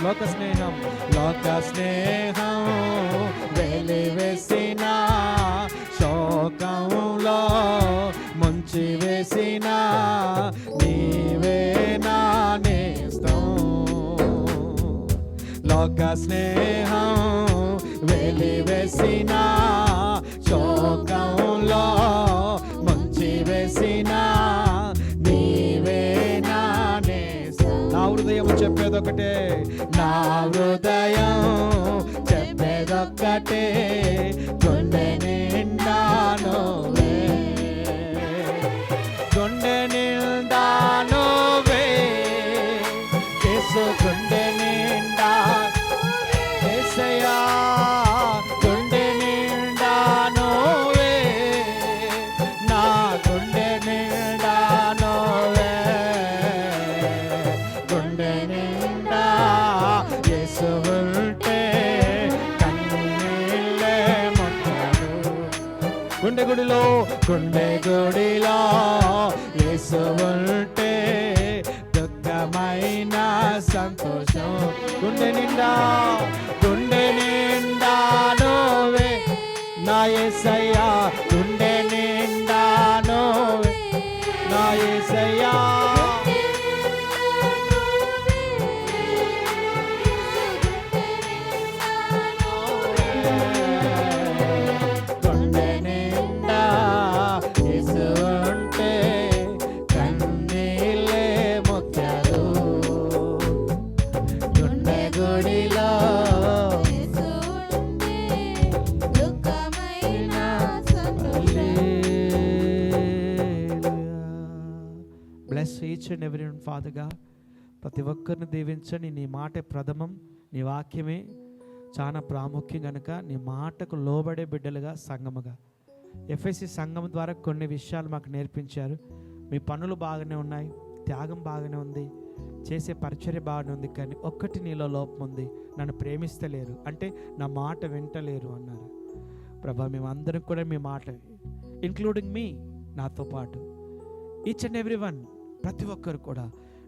లోక స్నేహం వెలివేసిన శోకంలో ముంచి వేసిన నీవే నా నేస్తం. లోక స్నేహం వెలివేసిన శోకంలో ముంచి వేసిన నీవే నా నేస్తం. నా హృదయం చెప్పేదొకటే, నా హృదయం చెప్పేదొక్కటే, గుండె నిండా నువ్వే, గుండె నిండా నువ్వే యేసు, గుండె నిండా యేసయ్యా, గుండె నిండా నువ్వే, నా గుండె నిండా నువ్వే, గుండె నిండా యేసు ఉంటే కన్నీళ్ళే మొక్కలు. గుండె గుడిలో యేసు ఉంటే దుఃఖమైన సంతోషం. గుండె నిండా నువ్వే నా యేసయ్యా, గుండె నిండా నువ్వే నా యేసయ్యా. గుండె నిండా యేసు ఉంటే కన్నీళ్ళే ముత్యాలు. గుండె గుడిలో bless each and every one father గా. ప్రతి ఒక్కరిని దీవించండి. నీ మాటే ప్రథమం, నీ వాక్యమే చాలా ప్రాముఖ్యం కనుక నీ మాటకు లోబడే బిడ్డలుగా సంఘముగా ఎఫ్ఎస్సి సంఘం ద్వారా కొన్ని విషయాలు మాకు నేర్పించారు. మీ పనులు బాగానే ఉన్నాయి, త్యాగం బాగానే ఉంది, చేసే పరిచర్య బాగానే ఉంది, కానీ ఒక్కటి నీలో లోపం ఉంది, నన్ను ప్రేమిస్తలేరు, అంటే నా మాట వింటలేరు అన్నారు. ప్రభా, మేమందరం కూడా మీ మాట, ఇంక్లూడింగ్ మీ, నాతో పాటు ఈచ్ అండ్ ఎవ్రీ వన్, ప్రతి ఒక్కరు కూడా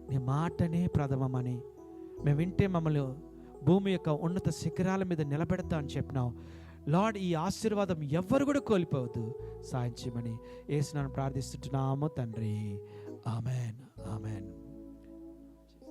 నీ మాటనే ప్రథమమని మేము వింటే మమ్మల్ని భూమి యొక్క ఉన్నత శిఖరాల మీద నిలబెడతా అని చెప్పినావు లార్డ్. ఈ ఆశీర్వాదం ఎవ్వరు కూడా కోల్పోవద్దు, సాయం చేయమని యేసునామమున ప్రార్థిస్తున్నాము తండ్రి. Amen, amen.